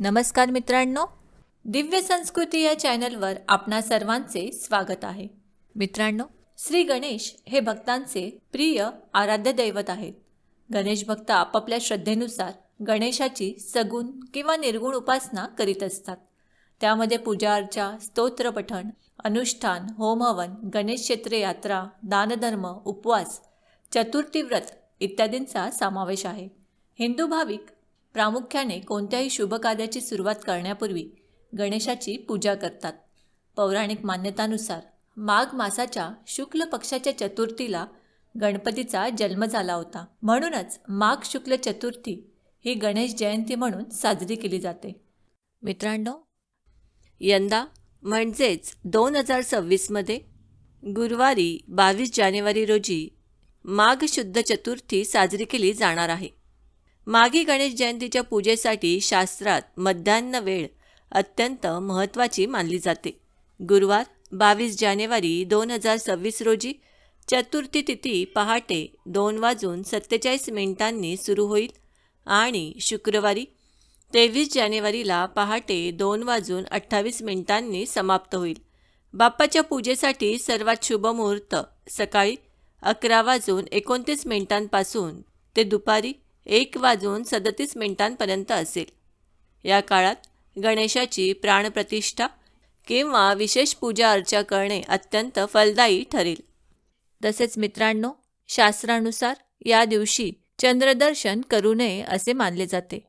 नमस्कार मित्रांनो, दिव्य संस्कृती या चॅनलवर आपणा सर्वांचे स्वागत आहे. मित्रांनो, श्री गणेश हे भक्तांचे प्रिय आराध्य दैवत आहेत. गणेश भक्त आपापल्या श्रद्धेनुसार गणेशाची सगुण किंवा निर्गुण उपासना करीत असतात. त्यामध्ये पूजा अर्चा, स्तोत्र पठण, अनुष्ठान, होमहवन, गणेश क्षेत्र यात्रा, दानधर्म, उपवास, चतुर्थी व्रत इत्यादींचा समावेश आहे. हिंदू भाविक प्रामुख्याने कोणत्याही शुभ कार्याची सुरुवात करण्यापूर्वी गणेशाची पूजा करतात. पौराणिक मान्यतानुसार माघ मासाच्या शुक्ल पक्षाच्या चतुर्थीला गणपतीचा जन्म झाला होता. म्हणूनच माघ शुक्ल चतुर्थी ही गणेश जयंती म्हणून साजरी केली जाते. मित्रांनो, यंदा म्हणजेच 2026मध्ये गुरुवारी 22 जानेवारी रोजी माघ शुद्ध चतुर्थी साजरी केली जाणार आहे. माघी गणेश जयंतीच्या पूजेसाठी शास्त्रात मध्यान्ह वेळ अत्यंत महत्त्वाची मानली जाते. गुरुवार 22 जानेवारी 2026 रोजी चतुर्थी तिथी पहाटे 2:47 सुरू होईल आणि शुक्रवारी 23 जानेवारीला पहाटे 2:28 समाप्त होईल. बाप्पाच्या पूजेसाठी सर्वात शुभ मुहूर्त सकाळी 11:29 ते दुपारी 1:37 असेल. या काळात गणेशाची प्राणप्रतिष्ठा किंवा विशेष पूजा अर्चा करणे अत्यंत फलदायी ठरेल. तसेच मित्रांनो, शास्त्रानुसार या दिवशी चंद्रदर्शन करू नये असे मानले जाते.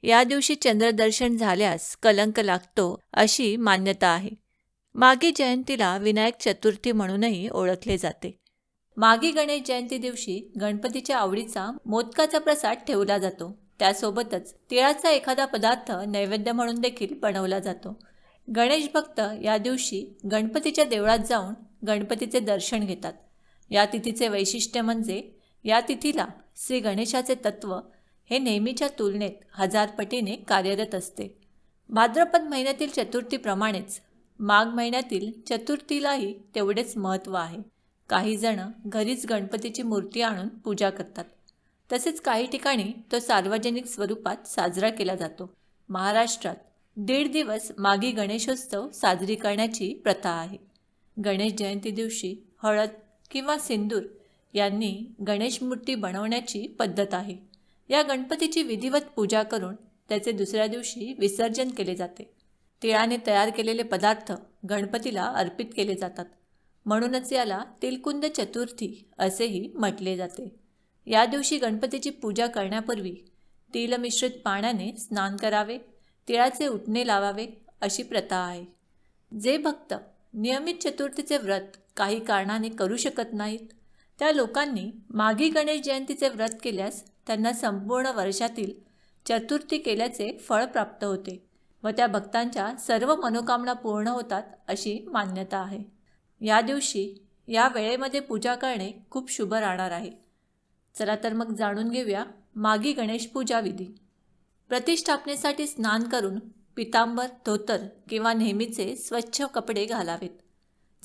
या दिवशी चंद्रदर्शन झाल्यास कलंक लागतो अशी मान्यता आहे. माघी जयंतीला विनायक चतुर्थी म्हणूनही ओळखले जाते. माघी गणेश जयंती दिवशी गणपतीच्या आवडीचा मोदकाचा प्रसाद ठेवला जातो. त्यासोबतच तिळाचा एखादा पदार्थ नैवेद्य म्हणून देखील बनवला जातो. गणेश भक्त या दिवशी गणपतीच्या देवळात जाऊन गणपतीचे दर्शन घेतात. या तिथीचे वैशिष्ट्य म्हणजे या तिथीला श्री गणेशाचे तत्व हे नेहमीच्या तुलनेत 1000 पटीने कार्यरत असते. भाद्रपद महिन्यातील चतुर्थीप्रमाणेच माघ महिन्यातील चतुर्थीलाही तेवढेच महत्त्व आहे. काही जण घरीच गणपतीची मूर्ती आणून पूजा करतात. तसेच काही ठिकाणी तो सार्वजनिक स्वरूपात साजरा केला जातो. महाराष्ट्रात 1.5 दिवस माघी गणेशोत्सव साजरी करण्याची प्रथा आहे. गणेश जयंती दिवशी हळद किंवा सिंदूर यांनी गणेश मूर्ती बनवण्याची पद्धत आहे. या गणपतीची विधिवत पूजा करून त्याचे दुसऱ्या दिवशी विसर्जन केले जाते. तिळाने तयार केलेले पदार्थ गणपतीला अर्पित केले जातात. म्हणूनच याला तिलकुंद चतुर्थी असेही म्हटले जाते. या दिवशी गणपतीची पूजा करण्यापूर्वी तिल मिश्रित पाण्याने स्नान करावे, तिळाचे उटणे लावावे अशी प्रथा आहे. जे भक्त नियमित चतुर्थीचे व्रत काही कारणाने करू शकत नाहीत, त्या लोकांनी माघी गणेश जयंतीचे व्रत केल्यास त्यांना संपूर्ण वर्षातील चतुर्थी केल्याचे फळ प्राप्त होते व त्या भक्तांच्या सर्व मनोकामना पूर्ण होतात अशी मान्यता आहे. या दिवशी या वेळेमध्ये पूजा करणे खूप शुभ राहणार आहे. चला तर मग जाणून घेऊया माघी गणेश पूजा विधी. प्रतिष्ठापनेसाठी स्नान करून पितांबर, धोतर किंवा नेहमीचे स्वच्छ कपडे घालावेत.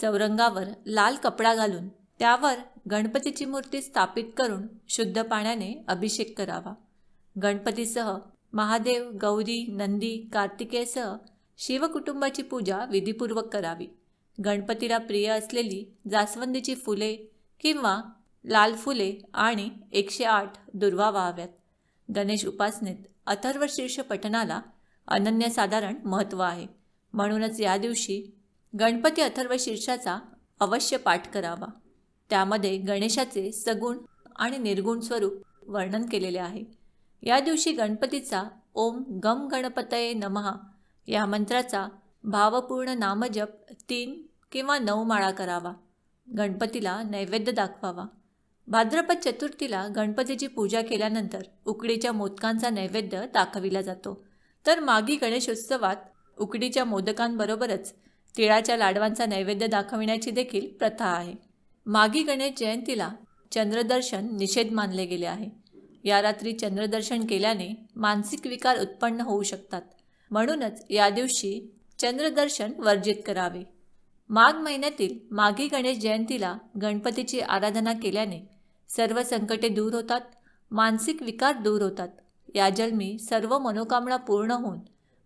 चौरंगावर लाल कपडा घालून त्यावर गणपतीची मूर्ती स्थापित करून शुद्ध पाण्याने अभिषेक करावा. गणपतीसह महादेव, गौरी, नंदी, कार्तिकेयसह शिवकुटुंबाची पूजा विधीपूर्वक करावी. गणपतीला प्रिय असलेली जास्वंदीची फुले किंवा लाल फुले आणि 108 दुर्वा वाहाव्यात. गणेश उपासनेत अथर्वशीर्ष पठणाला अनन्यसाधारण महत्त्व आहे. म्हणूनच या दिवशी गणपती अथर्वशीर्षाचा अवश्य पाठ करावा. त्यामध्ये गणेशाचे सगुण आणि निर्गुण स्वरूप वर्णन केलेले आहे. या दिवशी गणपतीचा ओम गम गणपतये नमः या मंत्राचा भावपूर्ण नामजप 3 किंवा 9 माळा करावा. गणपतीला नैवेद्य दाखवावा. भाद्रपद चतुर्थीला गणपतीची पूजा केल्यानंतर उकडीच्या मोदकांचा नैवेद्य दाखविला जातो. तर माघी गणेशोत्सवात उकडीच्या मोदकांबरोबरच तिळाच्या लाडवांचा नैवेद्य दाखविण्याची देखील प्रथा आहे. माघी गणेश जयंतीला चंद्रदर्शन निषेध मानले गेले आहे. या रात्री चंद्रदर्शन केल्याने मानसिक विकार उत्पन्न होऊ शकतात. म्हणूनच या दिवशी चंद्रदर्शन वर्जित करावे. माघ महिन्यातील माघी गणेश जयंतीला गणपतीची आराधना केल्याने सर्व संकटे दूर होतात, मानसिक विकार दूर होतात. या जन्मी सर्व मनोकामना पूर्ण होऊन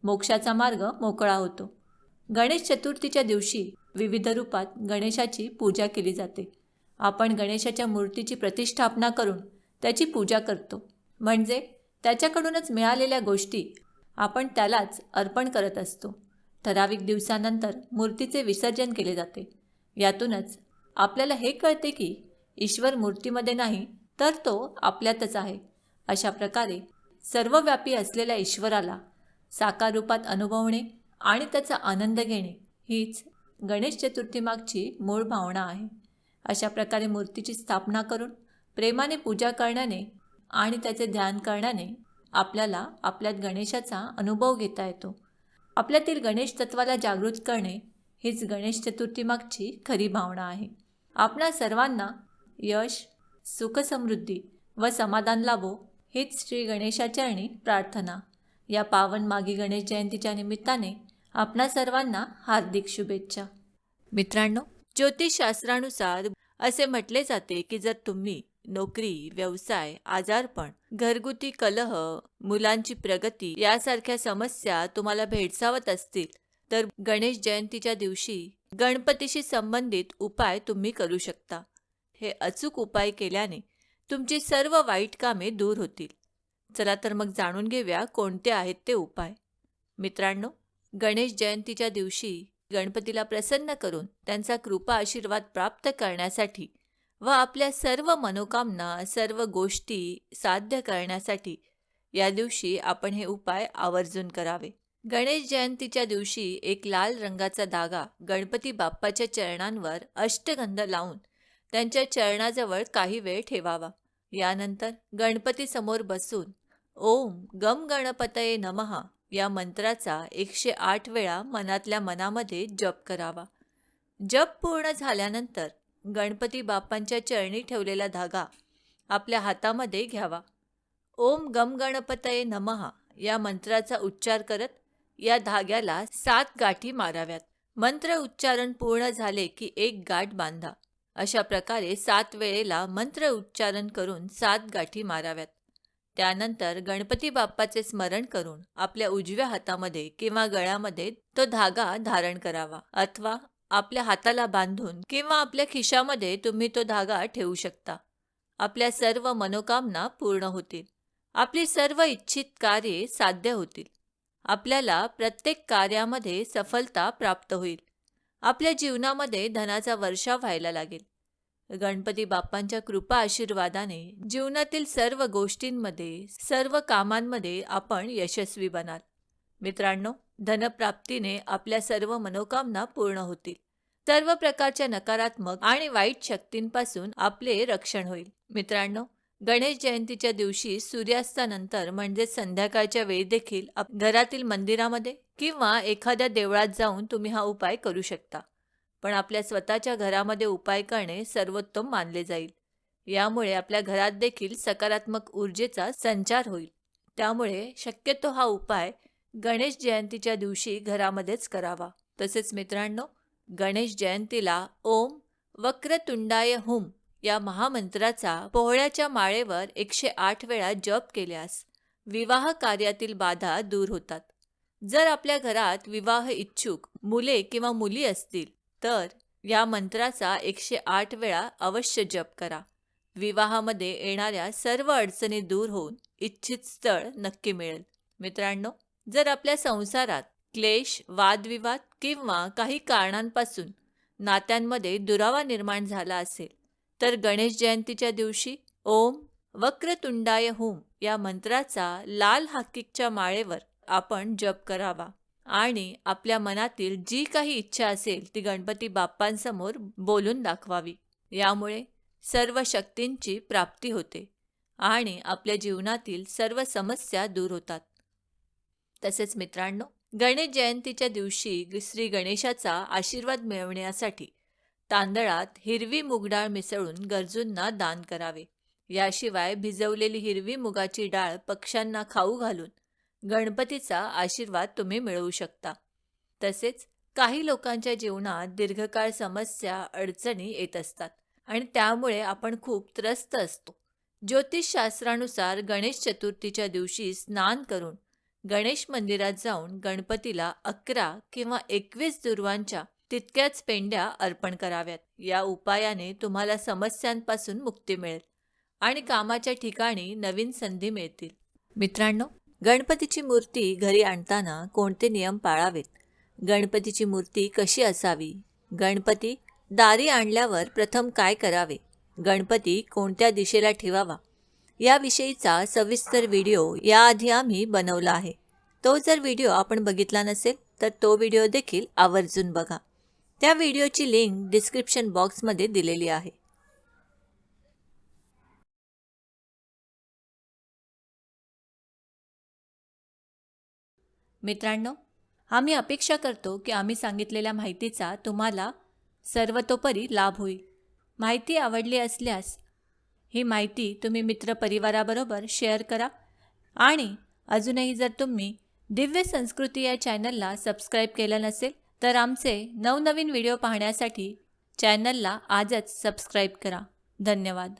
मोक्षाचा मार्ग मोकळा होतो. गणेश चतुर्थीच्या दिवशी विविध रूपात गणेशाची पूजा केली जाते. आपण गणेशाच्या मूर्तीची प्रतिष्ठापना करून त्याची पूजा करतो. म्हणजे त्याच्याकडूनच मिळालेल्या गोष्टी आपण त्यालाच अर्पण करत असतो. ठराविक दिवसानंतर मूर्तीचे विसर्जन केले जाते. यातूनच आपल्याला हे कळते की ईश्वर मूर्तीमध्ये नाही तर तो आपल्यातच आहे. अशा प्रकारे सर्वव्यापी असलेल्या ईश्वराला साकार रूपात अनुभवणे आणि त्याचा आनंद घेणे हीच गणेश चतुर्थीमागची मूळ भावना आहे. अशा प्रकारे मूर्तीची स्थापना करून प्रेमाने पूजा करण्याने आणि त्याचे ध्यान करण्याने आपल्याला आपल्यात गणेशाचा अनुभव घेता येतो. आपल्यातील गणेश तत्वाला जागृत करणे हीच गणेश चतुर्थीमागची खरी भावना आहे. आपणा सर्वांना यश, सुखसमृद्धी व समाधान लाभो हीच श्री गणेशाचरणी प्रार्थना. या पावन माघी गणेश जयंतीच्या निमित्ताने आपणा सर्वांना हार्दिक शुभेच्छा. मित्रांनो, ज्योतिषशास्त्रानुसार असे म्हटले जाते की जर तुम्ही नोकरी, व्यवसाय, आजारपण, घरगुती कलह, मुलांची प्रगती यासारख्या समस्या तुम्हाला भेडसावत असतील तर गणेश जयंतीच्या दिवशी गणपतीशी संबंधित उपाय तुम्ही करू शकता. हे अचूक उपाय केल्याने तुमची सर्व वाईट कामे दूर होतील. चला तर मग जाणून घेऊया कोणते आहेत ते उपाय. मित्रांनो, गणेश जयंतीच्या दिवशी गणपतीला प्रसन्न करून त्यांचा कृपा आशीर्वाद प्राप्त करण्यासाठी व आपल्या सर्व मनोकामना, सर्व गोष्टी साध्य करण्यासाठी या दिवशी आपण हे उपाय आवर्जून करावे. गणेश जयंतीच्या दिवशी एक लाल रंगाचा धागा गणपती बाप्पाच्या चरणांवर अष्टगंध लावून त्यांच्या चरणाजवळ काही वेळ ठेवावा. यानंतर गणपती समोर बसून ओम गम गणपतये नमः या मंत्राचा 108 वेळा मनातल्या मनामध्ये जप करावा. जप पूर्ण झाल्यानंतर गणपती बाप्पांच्या चरणी ठेवलेला धागा आपल्या हातामध्ये घ्यावा. ओम गम गणपतये नमः या मंत्राचा उच्चार करत या धाग्याला 7 गाठी माराव्यात. मंत्र उच्चारण पूर्ण झाले की एक गाठ बांधा. अशा प्रकारे 7 वेळेला मंत्र उच्चारण करून 7 गाठी माराव्यात. त्यानंतर गणपती बाप्पाचे स्मरण करून आपल्या उजव्या हातामध्ये किंवा गळ्यामध्ये तो धागा धारण करावा अथवा आपल्या हाताला बांधून किंवा आपल्या खिशामध्ये तुम्ही तो धागा ठेवू शकता. आपल्या सर्व मनोकामना पूर्ण होतील. आपली सर्व इच्छित कार्ये साध्य होतील. आपल्याला प्रत्येक कार्यामध्ये सफलता प्राप्त होईल. आपल्या जीवनामध्ये धनाचा वर्षाव व्हायला लागेल. गणपती बाप्पांच्या कृपा आशीर्वादाने जीवनातील सर्व गोष्टींमध्ये, सर्व कामांमध्ये आपण यशस्वी बनाल. मित्रांनो, धनप्राप्तीने आपल्या सर्व मनोकामना पूर्ण होतील. सर्व प्रकारच्या नकारात्मक आणि वाईट शक्तींपासून आपले रक्षण होईल. मित्रांनो, गणेश जयंतीच्या दिवशी सूर्यास्तानंतर म्हणजे संध्याकाळच्या वेळी देखील घरातील मंदिरामध्ये किंवा एखाद्या देवळात जाऊन तुम्ही हा उपाय करू शकता. पण आपल्या स्वतःच्या घरामध्ये उपाय करणे सर्वोत्तम मानले जाईल. यामुळे आपल्या घरात देखील सकारात्मक ऊर्जेचा संचार होईल. त्यामुळे शक्यतो हा उपाय गणेश जयंतीच्या दिवशी घरामध्येच करावा. तसेच मित्रांनो, गणेश जयंतीला ओम वक्रतुंडाय हुम या महामंत्राचा पोहळ्याच्या माळेवर 108 वेळा जप केल्यास विवाह कार्यातील बाधा दूर होतात. जर आपल्या घरात विवाह इच्छुक मुले किंवा मुली असतील तर या मंत्राचा 108 वेळा अवश्य जप करा. विवाहामध्ये येणाऱ्या सर्व अडचणी दूर होऊन इच्छित स्थळ नक्की मिळेल. मित्रांनो, जर आपल्या संसारात क्लेश, वादविवाद किंवा काही कारणांपासून नात्यांमध्ये दुरावा निर्माण झाला असेल तर गणेश जयंतीच्या दिवशी ओम वक्रतुंडाय हुम या मंत्राचा लाल हाकीकच्या माळेवर आपण जप करावा आणि आपल्या मनातील जी काही इच्छा असेल ती गणपती बाप्पांसमोर बोलून दाखवावी. यामुळे सर्व शक्तींची प्राप्ती होते आणि आपल्या जीवनातील सर्व समस्या दूर होतात. तसेच मित्रांनो, गणेश जयंतीच्या दिवशी श्री गणेशाचा आशीर्वाद मिळवण्यासाठी तांदळात हिरवी मूगडाळ मिसळून गरजूंना दान करावे. याशिवाय भिजवलेली हिरवी मुगाची डाळ पक्ष्यांना खाऊ घालून गणपतीचा आशीर्वाद तुम्ही मिळवू शकता. तसेच काही लोकांच्या जीवनात दीर्घकाळ समस्या, अडचणी येत असतात आणि त्यामुळे आपण खूप त्रस्त असतो. ज्योतिषशास्त्रानुसार गणेश चतुर्थीच्या दिवशी स्नान करून गणेश मंदिरात जाऊन गणपतीला 11 किंवा 21 दुर्वांच्या तितक्याच पेंड्या अर्पण कराव्यात. या उपायाने तुम्हाला समस्यांपासून मुक्ती मिळेल आणि कामाच्या ठिकाणी नवीन संधी मिळतील. मित्रांनो, गणपतीची मूर्ती घरी आणताना कोणते नियम पाळावेत? गणपतीची मूर्ती कशी असावी? गणपती दारी आणल्यावर प्रथम काय करावे? गणपती कोणत्या दिशेला ठेवावा? याविषयीचा सविस्तर व्हिडिओ याआधी आम्ही बनवला आहे. तो जर व्हिडिओ आपण बघितला नसेल तर तो व्हिडिओ देखील आवर्जून बघा. त्या व्हिडिओची लिंक डिस्क्रिप्शन बॉक्समध्ये दिलेली आहे. मित्रांनो, आम्ही अपेक्षा करतो की आम्ही सांगितलेल्या माहितीचा तुम्हाला सर्वतोपरी लाभ होईल. माहिती आवडली असल्यास ही माहिती तुम्ही मित्रपरिवाराबरोबर शेअर करा आणि अजूनही जर तुम्ही दिव्य संस्कृती या चॅनलला सबस्क्राईब केलं नसेल तर आमचे नवनवीन व्हिडिओ पाहण्यासाठी चॅनलला आजच सबस्क्राईब करा. धन्यवाद.